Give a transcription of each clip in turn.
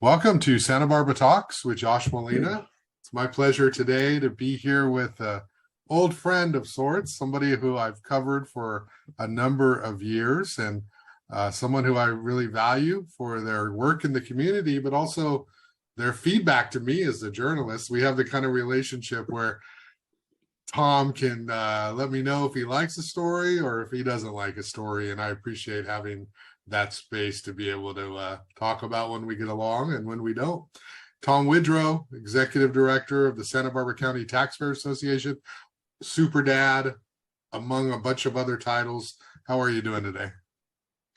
Welcome to Santa Barbara Talks with Josh Molina. It's my pleasure today to be here with an old friend of sorts, somebody who I've covered for a number of years, and someone who I really value for their work in the community, but also their feedback to me as a journalist. We have the kind of relationship where Tom can let me know if he likes a story or if he doesn't like a story, and I appreciate having that space to be able to talk about when we get along and when we don't. Tom Widroe, Executive Director of the Santa Barbara County Taxpayers Association, Super Dad, among a bunch of other titles. How are you doing today?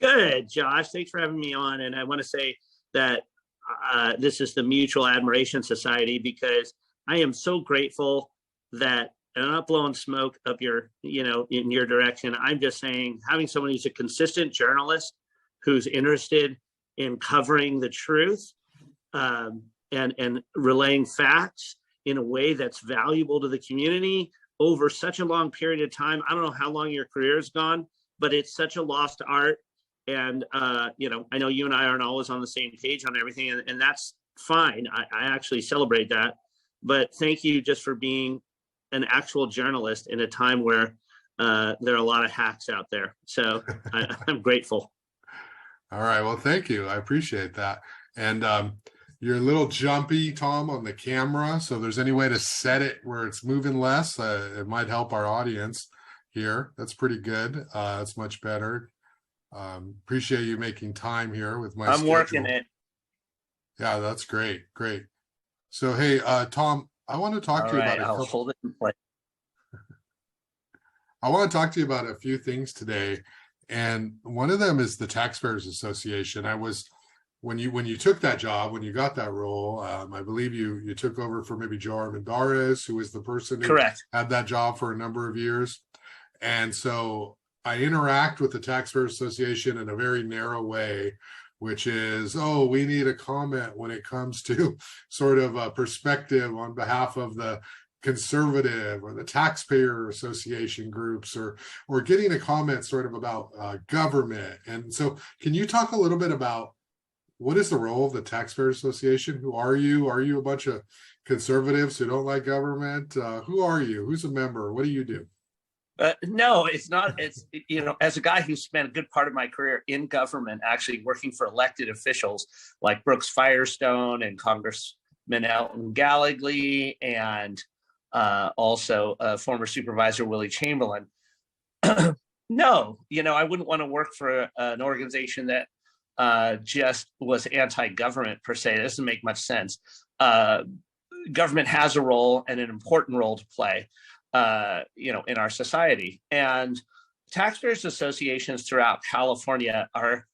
Good, Josh. Thanks for having me on. And I want to say that this is the Mutual Admiration Society, because I am so grateful that, and I'm not blowing smoke up your, in your direction. I'm just saying, having someone who's a consistent journalist, who's interested in covering the truth and relaying facts in a way that's valuable to the community over such a long period of time. I don't know how long your career has gone, but it's such a lost art. And, I know you and I aren't always on the same page on everything, and that's fine. I actually celebrate that. But thank you just for being an actual journalist in a time where there are a lot of hacks out there. So I'm grateful. All right. Well, thank you. I appreciate that. And you're a little jumpy, Tom, on the camera. So if there's any way to set it where it's moving less, it might help our audience here. That's pretty good. That's much better. Appreciate you making time here with my schedule. Working it. Yeah, that's great. Great. So, hey, Tom, I want to talk to you about I'll hold it in place. I want to talk to you about a few things today. And one of them is the Taxpayers Association. When you took that job, when you got that role, I believe you took over for maybe Joe Armendariz, who was the person who had that job for a number of years. And so I interact with the Taxpayers Association in a very narrow way, which is, we need a comment when it comes to sort of a perspective on behalf of the conservative or the Taxpayer Association groups, or getting a comment sort of about government. And so can you talk a little bit about what is the role of the Taxpayer Association? Who are you? Are you a bunch of conservatives who don't like government? Who are you? Who's a member? What do you do? No, it's not. It's, as a guy who spent a good part of my career in government, actually working for elected officials like Brooks Firestone and Congressman Elton Gallegly, and also former Supervisor Willie Chamberlain. No, I wouldn't want to work for an organization that just was anti-government per se. It doesn't make much sense. Government has a role, and an important role to play, in our society. And taxpayers associations throughout California are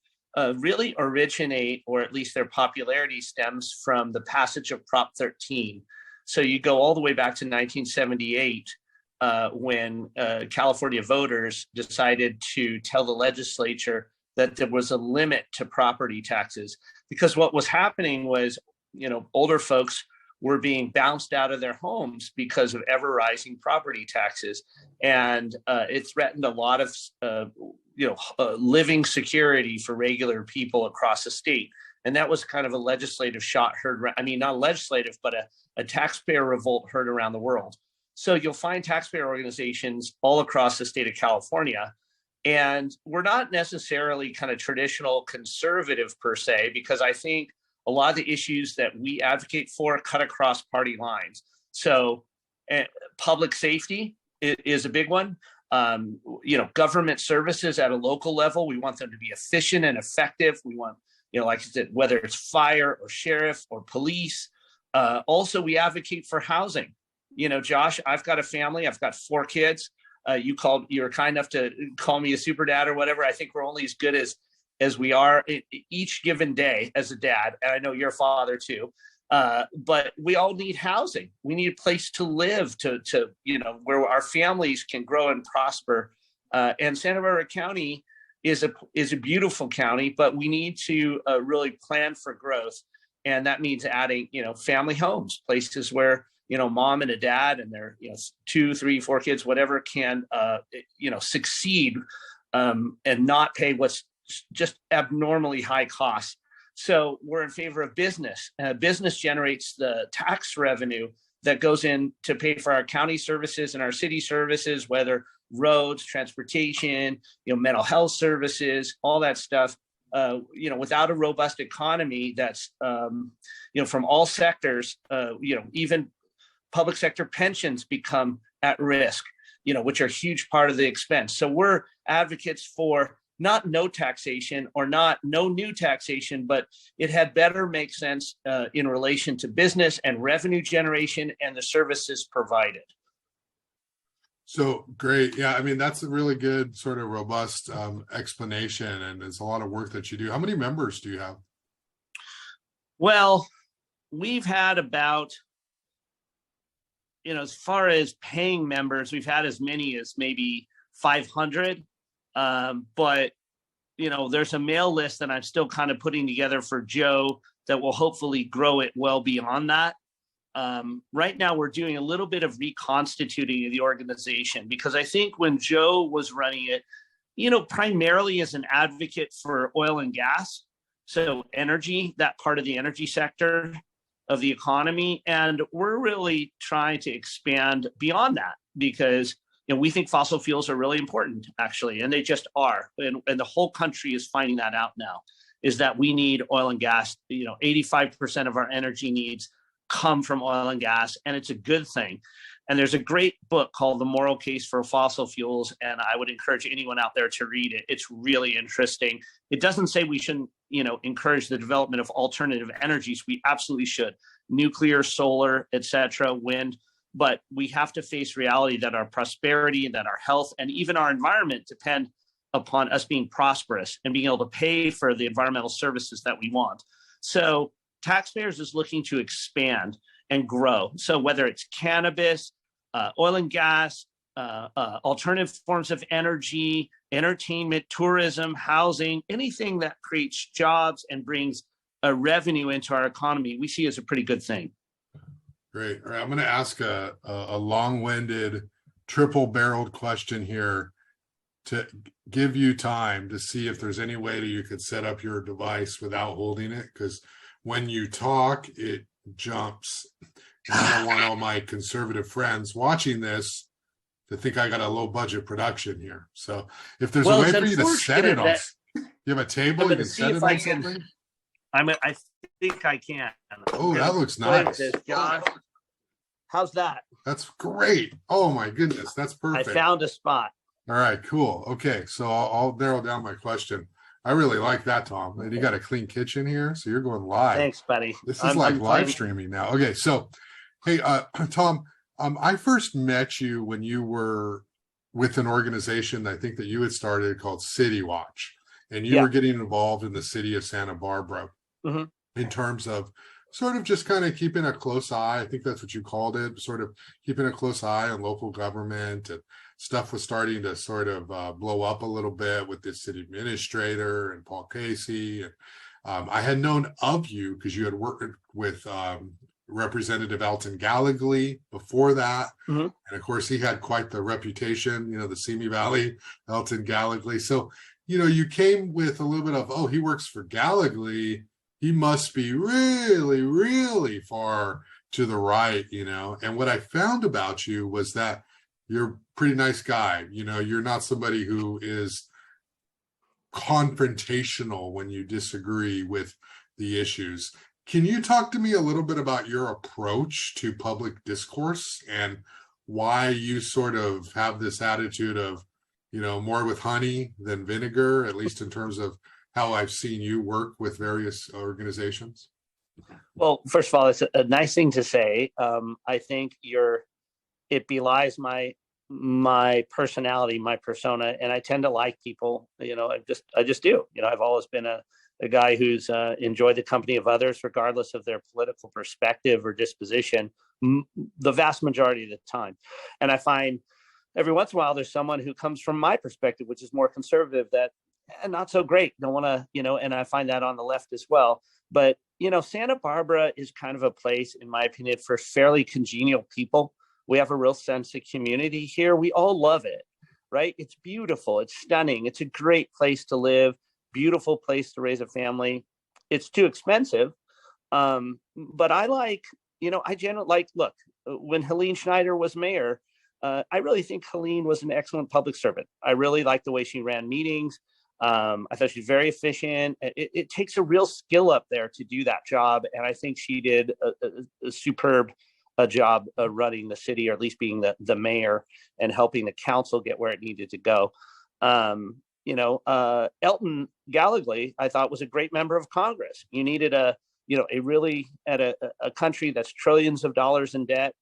really originate, or at least their popularity stems from the passage of Prop 13. So you go all the way back to 1978, when California voters decided to tell the legislature that there was a limit to property taxes, because what was happening was, older folks were being bounced out of their homes because of ever rising property taxes. And it threatened a lot of, living security for regular people across the state. And that was kind of a legislative shot heard. I mean, not legislative, but a taxpayer revolt heard around the world. So you'll find taxpayer organizations all across the state of California. And we're not necessarily kind of traditional conservative per se, because I think a lot of the issues that we advocate for cut across party lines. So public safety is a big one. Government services at a local level, we want them to be efficient and effective. We want, like I said, whether it's fire or sheriff or police. Also, we advocate for housing. Josh, I've got a family. I've got 4 kids. You were kind enough to call me a super dad or whatever. I think we're only as good as we are each given day as a dad. And I know you're a father too. But we all need housing. We need a place to live, to where our families can grow and prosper. And Santa Barbara County is a beautiful county, but we need to really plan for growth. And that means adding, family homes, places where, mom and a dad and their, 2, 3, 4 kids, whatever, can, succeed and not pay what's just abnormally high costs. So we're in favor of business. Business generates the tax revenue that goes in to pay for our county services and our city services, whether roads, transportation, mental health services, all that stuff. Without a robust economy that's, from all sectors, even public sector pensions become at risk, which are a huge part of the expense. So we're advocates for not no taxation or not no new taxation, but it had better make sense in relation to business and revenue generation and the services provided. So great. Yeah, I mean, that's a really good sort of robust explanation, and it's a lot of work that you do. How many members do you have? Well, we've had about, as far as paying members, we've had as many as maybe 500. But, there's a mail list that I'm still kind of putting together for Joe that will hopefully grow it well beyond that. Right now, we're doing a little bit of reconstituting of the organization, because I think when Joe was running it, primarily as an advocate for oil and gas, so energy, that part of the energy sector of the economy. And we're really trying to expand beyond that, because we think fossil fuels are really important, actually, and they just are. And the whole country is finding that out now, is that we need oil and gas. 85% of our energy needs come from oil and gas, and it's a good thing. And there's a great book called The Moral Case for Fossil Fuels, and I would encourage anyone out there to read it. It's really interesting. It doesn't say we shouldn't, encourage the development of alternative energies. We absolutely should. Nuclear, solar, etc., wind. But we have to face reality that our prosperity and that our health and even our environment depend upon us being prosperous and being able to pay for the environmental services that we want. So Taxpayers is looking to expand and grow. So whether it's cannabis, oil and gas, alternative forms of energy, entertainment, tourism, housing, anything that creates jobs and brings a revenue into our economy, we see as a pretty good thing. Great. All right, I'm going to ask a long-winded, triple-barreled question here to give you time to see if there's any way that you could set up your device without holding it, because when you talk, it jumps. And I don't want all my conservative friends watching this to think I got a low-budget production here. So if there's a way for you to set it on, you have a table, you can set it on something? I think I can. Oh, that looks nice. John. How's that? That's great. Oh my goodness, that's perfect. I found a spot. All right, cool. Okay, so I'll narrow down my question. I really like that, Tom. And you got a clean kitchen here, so you're going live. Thanks, buddy. This is like live streaming now. Okay, so hey, Tom, I first met you when you were with an organization I think that you had started called City Watch, and you were getting involved in the city of Santa Barbara. Mm-hmm. In terms of sort of just kind of keeping a close eye. I think that's what you called it, sort of keeping a close eye on local government, and stuff was starting to sort of blow up a little bit with the city administrator and Paul Casey. And I had known of you because you had worked with Representative Elton Gallegly before that. Mm-hmm. And of course, he had quite the reputation, the Simi Valley, Elton Gallegly. So, you came with a little bit of, oh, he works for Gallegly. He must be really, really far to the right, And what I found about you was that you're a pretty nice guy. You're not somebody who is confrontational when you disagree with the issues. Can you talk to me a little bit about your approach to public discourse and why you sort of have this attitude of, more with honey than vinegar, at least in terms of how I've seen you work with various organizations? Well, first of all, it's a nice thing to say. I think it belies my personality, my persona, and I tend to like people. I just do. I've always been a guy who's enjoyed the company of others, regardless of their political perspective or disposition, the vast majority of the time. And I find every once in a while there's someone who comes from my perspective, which is more conservative, that not so great. Don't want to, and I find that on the left as well. But, Santa Barbara is kind of a place, in my opinion, for fairly congenial people. We have a real sense of community here. We all love it, right? It's beautiful. It's stunning. It's a great place to live, beautiful place to raise a family. it's too expensive. But I like, I generally like, look, when Helene Schneider was mayor, I really think Helene was an excellent public servant. I really liked the way she ran meetings. I thought she's very efficient. It takes a real skill up there to do that job. And I think she did a superb job running the city, or at least being the mayor and helping the council get where it needed to go. Elton Gallegly, I thought, was a great member of Congress. You needed a really, at a country that's trillions of dollars in debt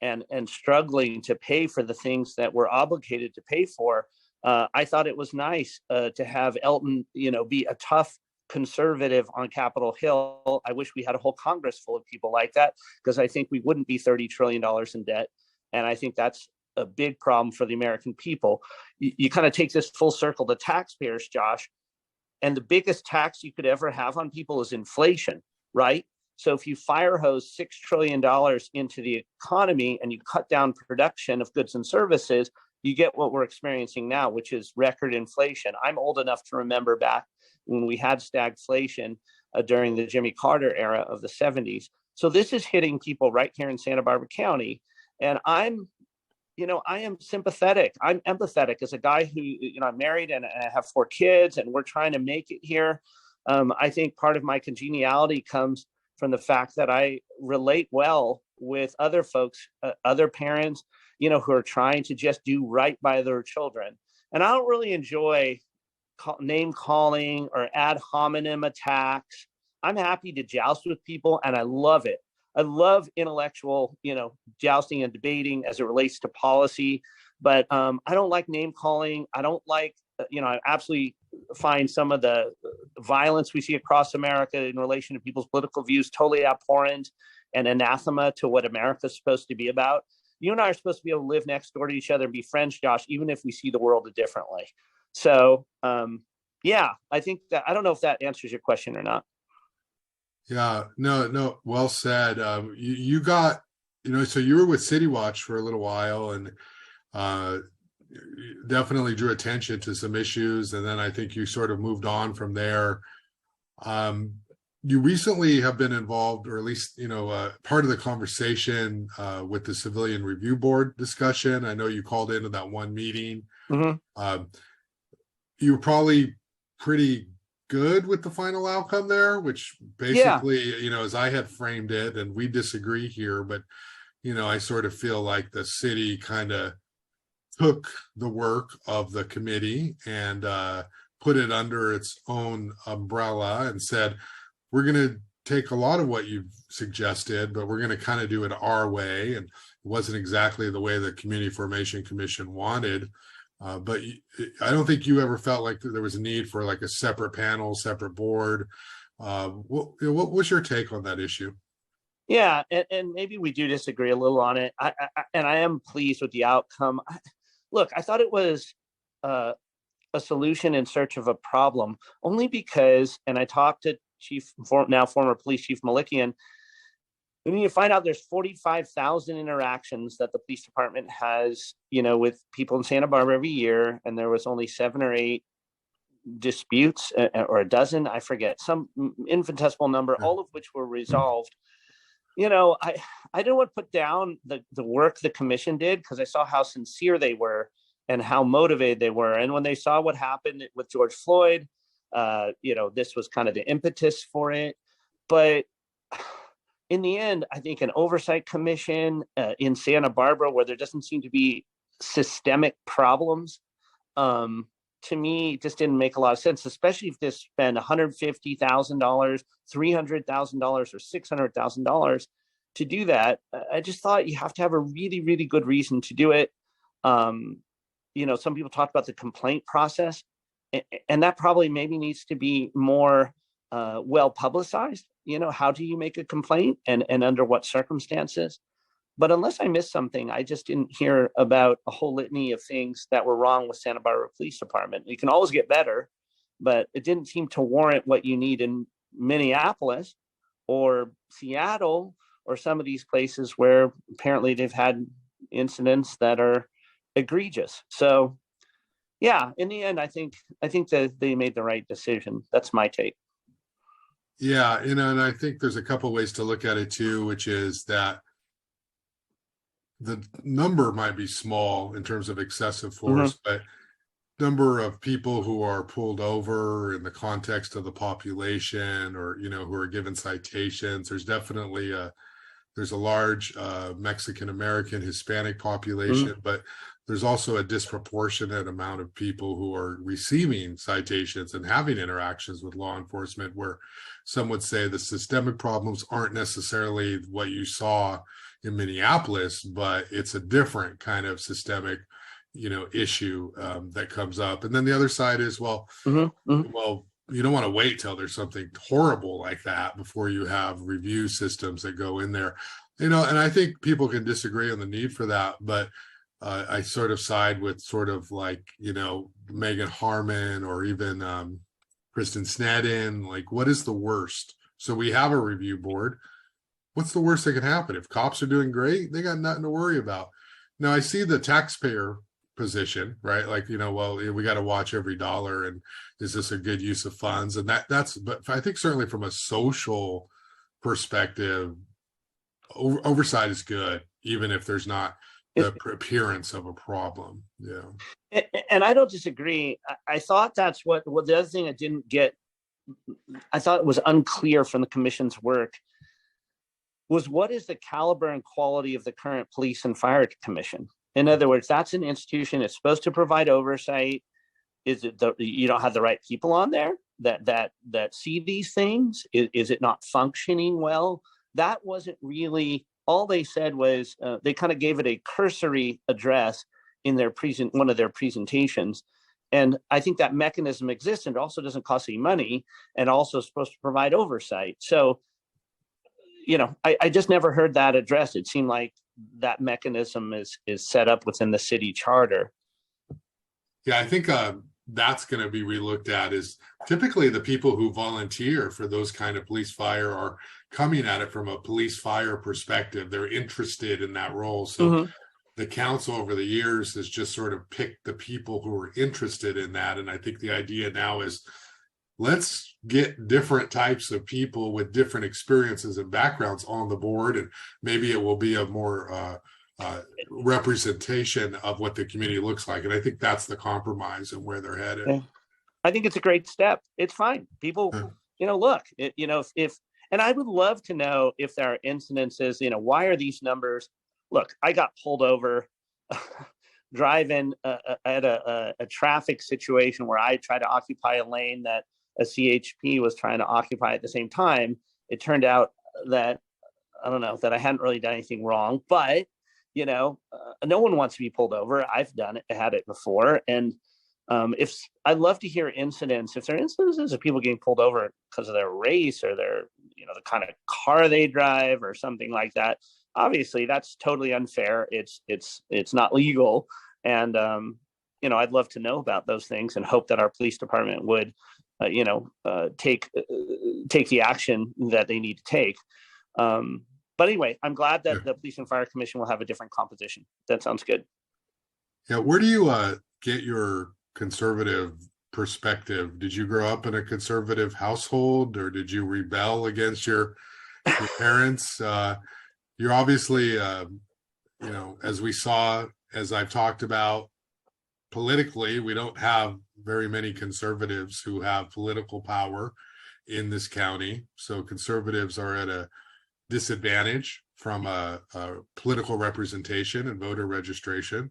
and struggling to pay for the things that we're obligated to pay for. I thought it was nice to have Elton, be a tough conservative on Capitol Hill. I wish we had a whole Congress full of people like that, because I think we wouldn't be $30 trillion in debt. And I think that's a big problem for the American people. You kind of take this full circle to taxpayers, Josh, and the biggest tax you could ever have on people is inflation, right? So if you fire hose $6 trillion into the economy and you cut down production of goods and services, you get what we're experiencing now, which is record inflation. I'm old enough to remember back when we had stagflation during the Jimmy Carter era of the 70s. So this is hitting people right here in Santa Barbara County. And I am sympathetic. I'm empathetic as a guy who, I'm married and I have 4 kids and we're trying to make it here. I think part of my congeniality comes from the fact that I relate well with other folks, other parents, who are trying to just do right by their children. And I don't really enjoy name calling or ad hominem attacks. I'm happy to joust with people and I love it. I love intellectual, jousting and debating as it relates to policy, but I don't like name calling. I don't like, I absolutely find some of the violence we see across America in relation to people's political views totally abhorrent and anathema to what America's supposed to be about. You and I are supposed to be able to live next door to each other and be friends, Josh, even if we see the world differently. So, I think that, I don't know if that answers your question or not. Yeah, no, well said. You got, so you were with City Watch for a little while and definitely drew attention to some issues. And then I think you sort of moved on from there. You recently have been involved, or at least, part of the conversation with the Civilian Review Board discussion. I know you called into that one meeting. Mm-hmm. You were probably pretty good with the final outcome there, which basically, as I had framed it, and we disagree here, but, I sort of feel like the city kind of took the work of the committee and put it under its own umbrella and said, we're going to take a lot of what you've suggested, but we're going to kind of do it our way. And it wasn't exactly the way the Community Formation Commission wanted. But I don't think you ever felt like there was a need for like a separate panel, separate board. What was your take on that issue? Yeah, and maybe we do disagree a little on it. I am pleased with the outcome. Look, I thought it was a solution in search of a problem, only because, and I talked to now former Police Chief Malikian, when you find out there's 45,000 interactions that the police department has, with people in Santa Barbara every year, and there was only 7 or 8 disputes, or a dozen, I forget, some infinitesimal number, all of which were resolved. I didn't want to put down the work the commission did, because I saw how sincere they were and how motivated they were. And when they saw what happened with George Floyd, this was kind of the impetus for it. But in the end, I think an oversight commission in Santa Barbara, where there doesn't seem to be systemic problems, to me, just didn't make a lot of sense, especially if they spend $150,000, $300,000, or $600,000 to do that. I just thought you have to have a really, really good reason to do it. Some people talk about the complaint process, and that probably maybe needs to be more well publicized. How do you make a complaint and under what circumstances? But unless I missed something, I just didn't hear about a whole litany of things that were wrong with Santa Barbara Police Department. You can always get better, but it didn't seem to warrant what you need in Minneapolis or Seattle or some of these places where apparently they've had incidents that are egregious. So, yeah, in the end, I think that they made the right decision. That's my take. Yeah, and I think there's a couple ways to look at it too, which is that the number might be small in terms of excessive Mhm. force, but number of people who are pulled over in the context of the population, or who are given citations, there's a large Mexican American Hispanic population, Mhm. but there's also a disproportionate amount of people who are receiving citations and having interactions with law enforcement, where some would say the systemic problems aren't necessarily what you saw in Minneapolis, but it's a different kind of systemic, issue that comes up. And then the other side is, well, Mhm. Mhm. you don't want to wait till there's something horrible like that before you have review systems that go in there. And I think people can disagree on the need for that, but I sort of side with sort of like, Megan Harmon, or even Kristen Snedden. Like, what is the worst? So we have a review board. What's the worst that can happen? If cops are doing great, they got nothing to worry about. Now, I see the taxpayer position, right? Like, well, we got to watch every dollar, and is this a good use of funds? And but I think certainly from a social perspective, oversight is good, even if there's not the appearance of a problem. Yeah. And I don't disagree. I thought that's what the other thing I didn't get, I thought it was unclear from the commission's work, was what is the caliber and quality of the current police and fire commission? In other words, that's an institution that's supposed to provide oversight. Is it you don't have the right people on there that see these things? Is it not functioning well? That wasn't really, all they said was they kind of gave it a cursory address in one of their presentations. And I think that mechanism exists, and also doesn't cost any money, and also is supposed to provide oversight. So, I just never heard that addressed. It seemed like that mechanism is set up within the city charter. Yeah, I think that's going to be relooked at. Is typically the people who volunteer for those kind of police fire are coming at it from a police fire perspective. They're interested in that role. So Mhm. the council over the years has just sort of picked the people who are interested in that. And I think the idea now is, let's get different types of people with different experiences and backgrounds on the board, and maybe it will be a more representation of what the community looks like. And I think that's the compromise and where they're headed. Yeah. I think it's a great step. It's fine. People, look, if and I would love to know if there are incidences, why are these numbers? Look, I got pulled over driving at a traffic situation where I tried to occupy a lane that a CHP was trying to occupy at the same time. It turned out that, I don't know, that I hadn't really done anything wrong, but no one wants to be pulled over. I've done it, had it before. And if I'd love to hear incidents, if there are instances of people getting pulled over because of their race or their, the kind of car they drive or something like that. Obviously, that's totally unfair. It's not legal. And, I'd love to know about those things, and hope that our police department would, take the action that they need to take. But anyway, I'm glad that the Police and Fire Commission will have a different composition. That sounds good. Yeah. Where do you get your conservative perspective? Did you grow up in a conservative household, or did you rebel against your parents? You're obviously, as I've talked about, politically, we don't have very many conservatives who have political power in this county. So conservatives are at a disadvantage from a political representation and voter registration.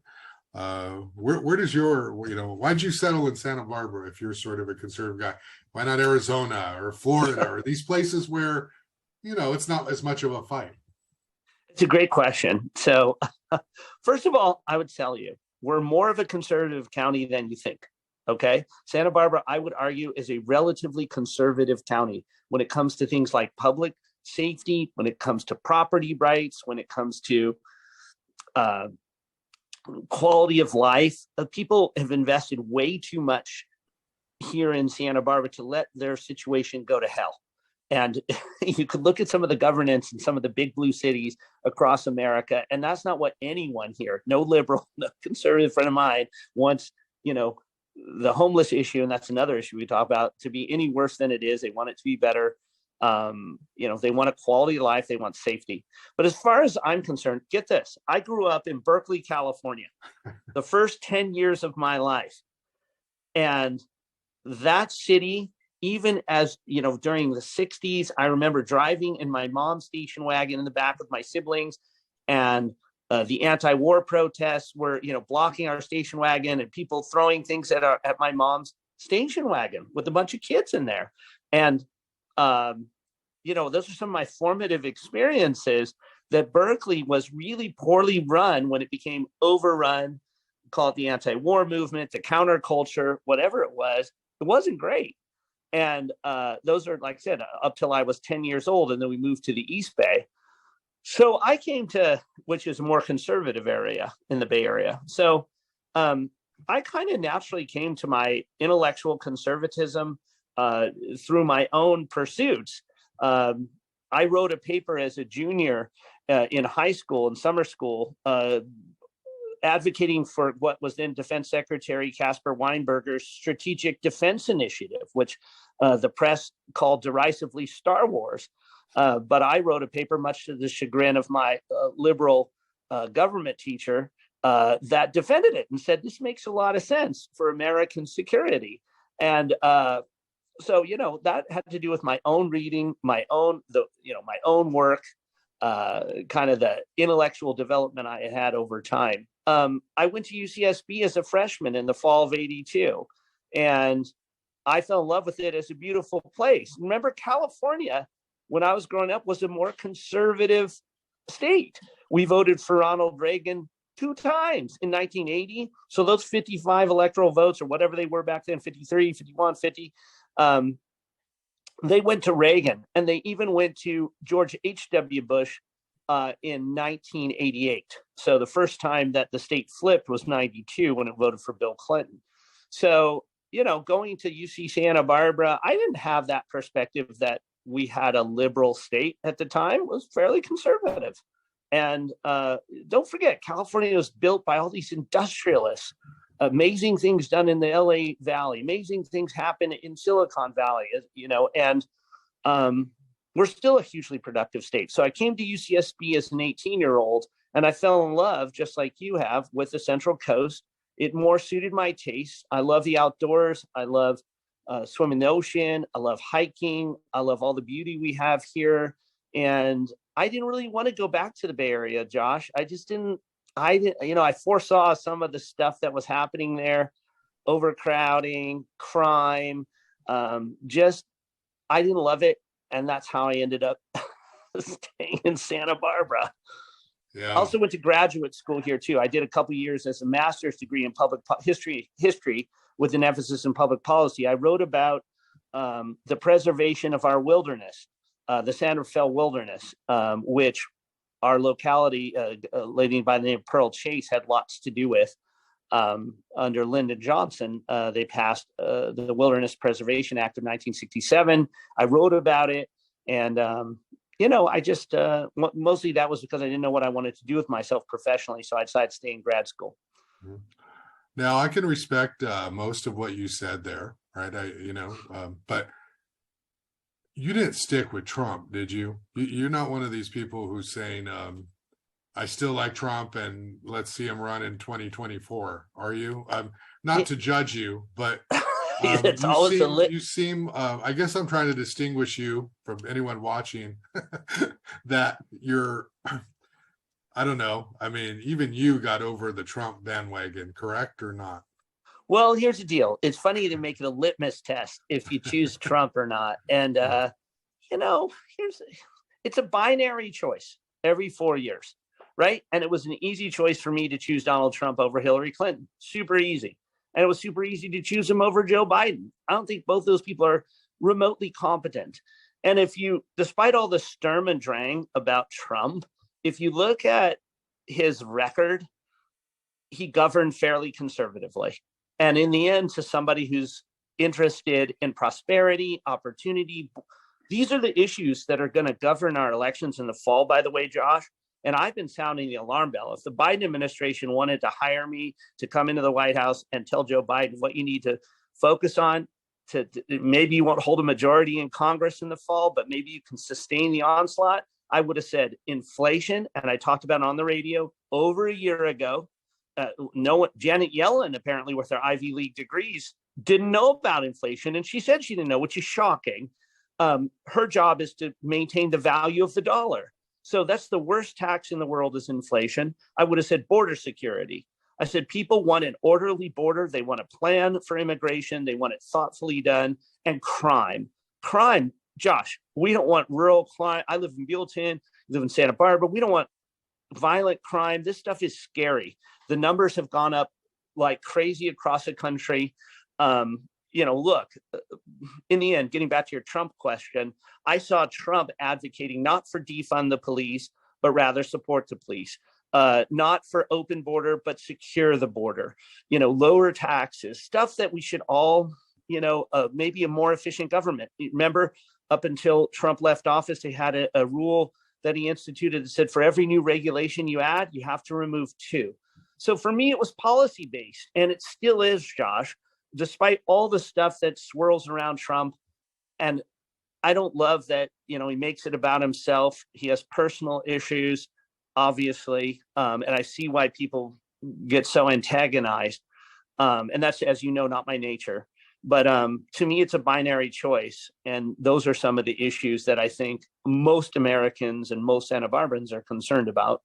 Where does why'd you settle in Santa Barbara if you're sort of a conservative guy? Why not Arizona or Florida or these places where, it's not as much of a fight? It's a great question. So first of all, I would tell you, we're more of a conservative county than you think. Okay. Santa Barbara, I would argue, is a relatively conservative county when it comes to things like public safety, when it comes to property rights, when it comes to quality of life. People have invested way too much here in Santa Barbara to let their situation go to hell. And you could look at some of the governance in some of the big blue cities across America, and that's not what anyone here, no liberal, no conservative friend of mine, wants, the homeless issue, and that's another issue we talk about, to be any worse than it is. They want it to be better. They want a quality of life, they want safety. But as far as I'm concerned, get this, I grew up in Berkeley, California, the first 10 years of my life. And that city, even as, during the 60s, I remember driving in my mom's station wagon in the back with my siblings, and the anti-war protests were, blocking our station wagon, and people throwing things at my mom's station wagon with a bunch of kids in there. And, those are some of my formative experiences, that Berkeley was really poorly run when it became overrun. Call it the anti-war movement, the counterculture, whatever it wasn't great. And those are, like I said, up till I was 10 years old, and then we moved to the East Bay. So I came to, which is a more conservative area in the Bay Area. So I kind of naturally came to my intellectual conservatism through my own pursuits. I wrote a paper as a junior in high school and summer school, advocating for what was then Defense Secretary Caspar Weinberger's Strategic Defense Initiative, which the press called derisively Star Wars. But I wrote a paper, much to the chagrin of my liberal government teacher, that defended it and said, this makes a lot of sense for American security. And so, that had to do with my own reading, my own work, kind of the intellectual development I had over time. I went to UCSB as a freshman in the fall of '82, and I fell in love with it as a beautiful place. Remember, California, when I was growing up, was a more conservative state. We voted for Ronald Reagan 2 times in 1980. So those 55 electoral votes, or whatever they were back then, 53, 51, 50, they went to Reagan, and they even went to George H.W. Bush in 1988. So the first time that the state flipped was 92, when it voted for Bill Clinton. So, going to UC Santa Barbara, I didn't have that perspective that we had a liberal state at the time. It was fairly conservative. And don't forget, California was built by all these industrialists. Amazing things done in the LA Valley, amazing things happen in Silicon Valley, and we're still a hugely productive state. So I came to UCSB as an 18-year-old, and I fell in love, just like you have, with the Central Coast. It more suited my taste. I love the outdoors. I love swimming in the ocean. I love hiking. I love all the beauty we have here. And I didn't really want to go back to the Bay Area, Josh. I foresaw some of the stuff that was happening there, overcrowding, crime. I didn't love it. And that's how I ended up staying in Santa Barbara. Yeah. I also went to graduate school here too. I did a couple of years as a master's degree in public history with an emphasis in public policy. I wrote about the preservation of our wilderness, the Santa Fe Wilderness, which our locality, a lady by the name of Pearl Chase, had lots to do with. Under Lyndon Johnson, they passed the Wilderness Preservation Act of 1967. I wrote about it, and I just mostly that was because I didn't know what I wanted to do with myself professionally, so I decided to stay in grad school. Now I can respect most of what you said there, right? But you didn't stick with Trump, did you? You're not one of these people who's saying, I still like Trump and let's see him run in 2024. Are you? Not to judge you, but you seem, I guess I'm trying to distinguish you from anyone watching that you're, I don't know. I mean, even you got over the Trump bandwagon, correct or not? Well, here's the deal. It's funny to make it a litmus test if you choose Trump or not. And, it's a binary choice every 4 years, right? And it was an easy choice for me to choose Donald Trump over Hillary Clinton. Super easy. And it was super easy to choose him over Joe Biden. I don't think both those people are remotely competent. And despite all the sturm and drang about Trump, if you look at his record, he governed fairly conservatively. And in the end, to somebody who's interested in prosperity, opportunity, these are the issues that are going to govern our elections in the fall, by the way, Josh. And I've been sounding the alarm bell. If the Biden administration wanted to hire me to come into the White House and tell Joe Biden what you need to focus on, maybe you won't hold a majority in Congress in the fall, but maybe you can sustain the onslaught. I would have said inflation, and I talked about it on the radio over a year ago. No one, Janet Yellen, apparently with her Ivy League degrees, didn't know about inflation, and she said she didn't know, which is shocking. Her job is to maintain the value of the dollar. So that's the worst tax in the world is inflation. I would have said border security. I said people want an orderly border. They want a plan for immigration. They want it thoughtfully done. And crime. Crime, Josh, we don't want rural crime. I live in Buellton, live in Santa Barbara. We don't want violent crime. This stuff is scary. The numbers have gone up like crazy across the country. Look, in the end, getting back to your Trump question, I saw Trump advocating not for defund the police, but rather support the police. Not for open border, but secure the border, lower taxes, stuff that we should all, maybe a more efficient government. Remember, up until Trump left office, they had a rule that he instituted that said for every new regulation you add, you have to remove 2. So for me, it was policy based, and it still is, Josh, despite all the stuff that swirls around Trump. And I don't love that, he makes it about himself. He has personal issues, obviously. And I see why people get so antagonized. And that's, as you know, not my nature. But to me, it's a binary choice. And those are some of the issues that I think most Americans and most Santa Barbarans are concerned about.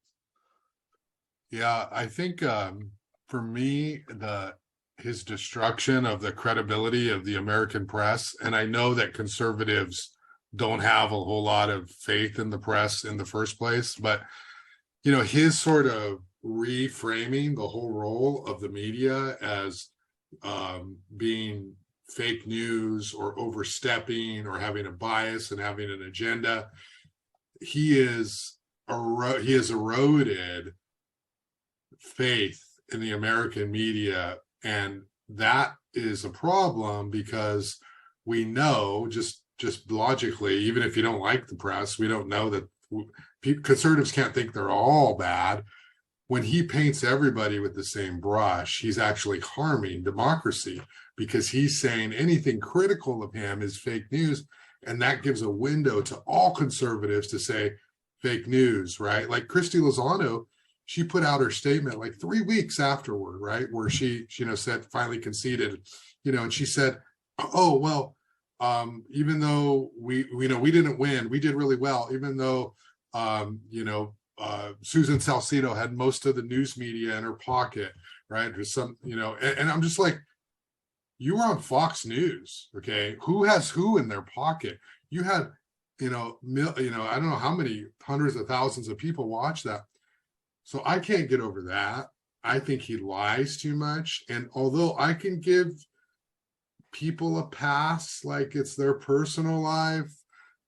Yeah, I think for me, his destruction of the credibility of the American press, and I know that conservatives don't have a whole lot of faith in the press in the first place, but his sort of reframing the whole role of the media as being fake news or overstepping or having a bias and having an agenda, he has eroded faith in the American media. And that is a problem because we know just logically, even if you don't like the press, we don't know that conservatives can't think they're all bad. When he paints everybody with the same brush, he's actually harming democracy because he's saying anything critical of him is fake news. And that gives a window to all conservatives to say fake news, right? Like Christy Lozano, she put out her statement like 3 weeks afterward, right? Where she said, finally conceded, and she said, oh, well, even though we didn't win, we did really well, even though, Susan Salcido had most of the news media in her pocket, right? There's some, and I'm just like, you were on Fox News, okay? Who has who in their pocket? You had, I don't know how many hundreds of thousands of people watch that. So I can't get over that. I think he lies too much. And although I can give people a pass, like it's their personal life,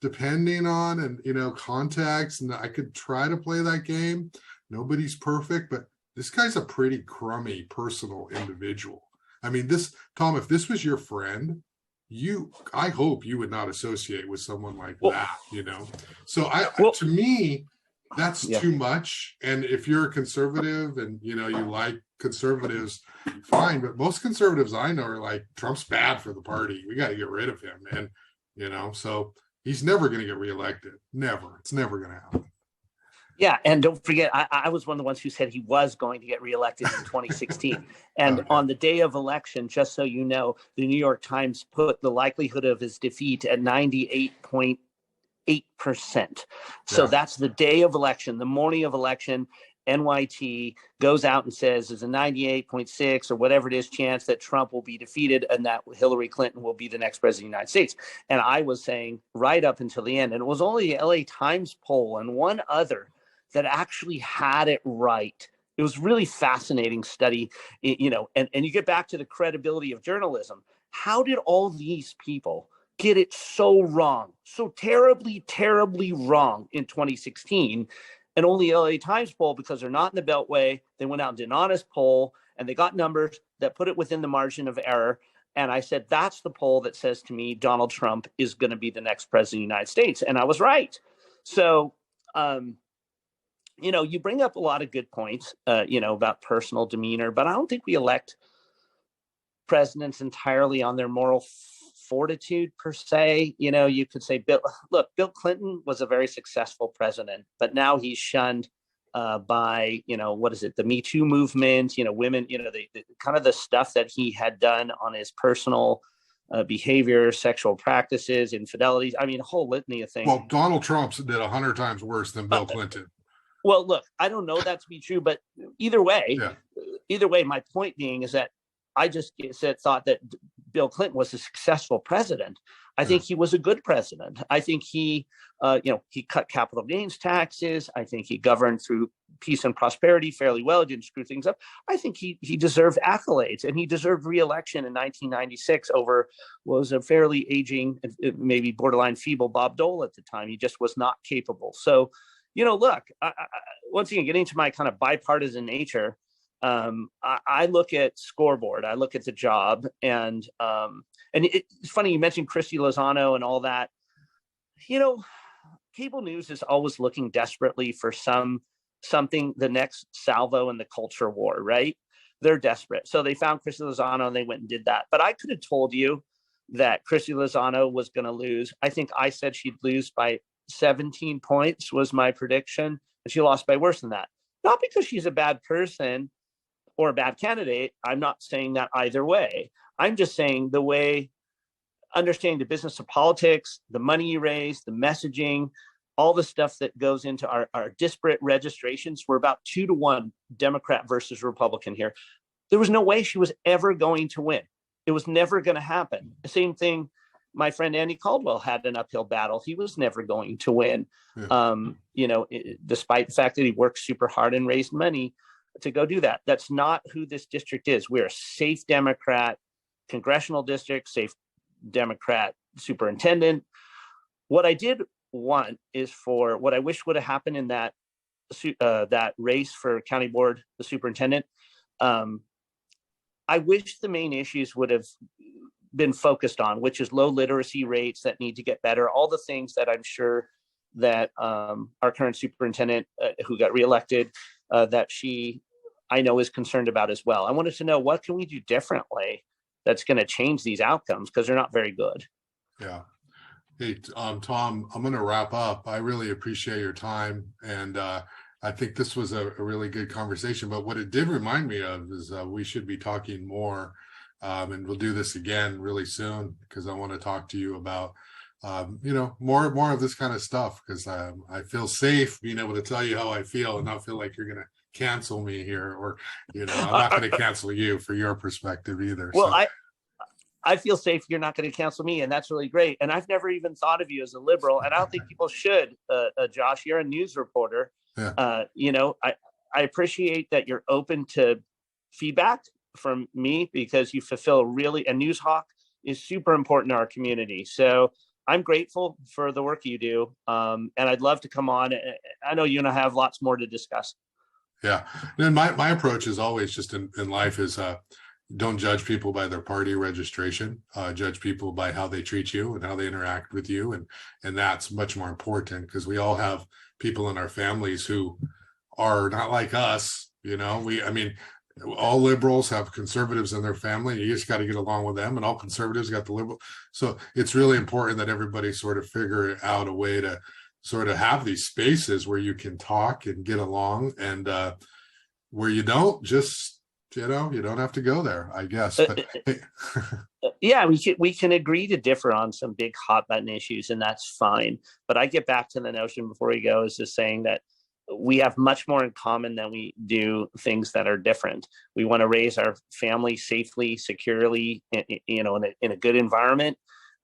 depending on and context, and I could try to play that game. Nobody's perfect, but this guy's a pretty crummy personal individual. I mean, Tom, if this was your friend, I hope you would not associate with someone like that, So to me, that's too much. And if you're a conservative and you like conservatives, fine. But most conservatives I know are like, Trump's bad for the party. We got to get rid of him. And so he's never going to get reelected. Never. It's never going to happen. Yeah, and don't forget, I was one of the ones who said he was going to get reelected in 2016. And Okay. On the day of election, just so you know, the New York Times put the likelihood of his defeat at 98.8%. So that's the day of election, the morning of election. NYT goes out and says there's a 98.6 or whatever it is chance that Trump will be defeated and that Hillary Clinton will be the next president of the United States. And I was saying right up until the end, and it was only the LA Times poll and one other that actually had it right. It was really fascinating study, and you get back to the credibility of journalism. How did all these people get it so wrong, so terribly, terribly wrong in 2016? And only LA Times poll, because they're not in the Beltway, they went out and did an honest poll, and they got numbers that put it within the margin of error. And I said, that's the poll that says to me, Donald Trump is going to be the next president of the United States. And I was right. So, you bring up a lot of good points, about personal demeanor, but I don't think we elect presidents entirely on their moral fortitude per se. You could say, Bill Clinton was a very successful president, but now he's shunned by, what is it? The Me Too movement, women, the kind of the stuff that he had done on his personal behavior, sexual practices, infidelities. I mean, a whole litany of things. Well, Donald Trump did 100 times worse than Bill Clinton. Well, look, I don't know that to be true, but either way, my point being is that I just thought that Bill Clinton was a successful president. I think he was a good president. I think he cut capital gains taxes. I think he governed through peace and prosperity fairly well. He didn't screw things up. I think he deserved accolades, and he deserved re-election in 1996 over what was a fairly aging, maybe borderline feeble Bob Dole at the time. He just was not capable. So, look, once again, getting to my kind of bipartisan nature, I look at scoreboard, I look at the job, and it's funny you mentioned Christy Lozano and all that. Cable news is always looking desperately for something, the next salvo in the culture war, right? They're desperate. So they found Christy Lozano and they went and did that. But I could have told you that Christy Lozano was going to lose. I think I said she'd lose by 17 points was my prediction, and she lost by worse than that. Not because she's a bad person or a bad candidate. I'm not saying that either way. I'm just saying the way, understanding the business of politics, the money you raise, the messaging, all the stuff that goes into our disparate registrations. We're about 2-1 Democrat versus Republican here. There was no way she was ever going to win. It was never going to happen. The same thing, my friend Andy Caldwell had an uphill battle. He was never going to win, despite the fact that he worked super hard and raised money to go do that. That's not who this district is. We're a safe Democrat congressional district, safe Democrat superintendent. What I did want is for what I wish would have happened in that race for county board, the superintendent. I wish the main issues would have been focused on, which is low literacy rates that need to get better. All the things that I'm sure that our current superintendent who got reelected, that I know is concerned about as well. I wanted to know, what can we do differently that's going to change these outcomes, because they're not very good. Yeah. Hey, Tom, I'm going to wrap up. I really appreciate your time. And I think this was a really good conversation. But what it did remind me of is we should be talking more. And we'll do this again really soon, because I want to talk to you about, more of this kind of stuff, because I feel safe being able to tell you how I feel and not feel like you're going to cancel me here, or, I'm not going to cancel you for your perspective either. Well, so. I feel safe you're not going to cancel me, and that's really great. And I've never even thought of you as a liberal, and I don't think people should. Josh, you're a news reporter. Yeah. I appreciate that you're open to feedback from me, because you fulfill a news hawk is super important in our community. So I'm grateful for the work you do. And I'd love to come on. I know you and I have lots more to discuss. Yeah. And my approach is always just in life is, don't judge people by their party registration. Judge people by how they treat you and how they interact with you. And that's much more important, because we all have people in our families who are not like us. All liberals have conservatives in their family. You just got to get along with them, and all conservatives got the liberal. So it's really important that everybody sort of figure out a way to sort of have these spaces where you can talk and get along, and where you don't just, you don't have to go there, I guess. But, yeah, we can agree to differ on some big hot button issues, and that's fine. But I get back to the notion before we go, is just saying that we have much more in common than we do things that are different. We want to raise our family safely, securely, in a good environment.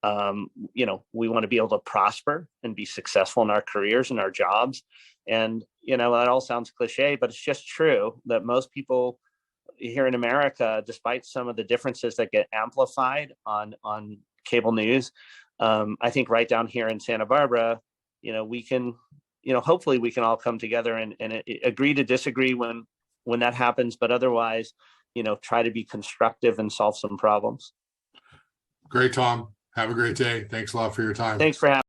We want to be able to prosper and be successful in our careers and our jobs. And, that all sounds cliche, but it's just true that most people here in America, despite some of the differences that get amplified on cable news, I think right down here in Santa Barbara, we can, hopefully we can all come together and agree to disagree when that happens, but otherwise, try to be constructive and solve some problems. Great, Tom. Have a great day. Thanks a lot for your time. Thanks for having me.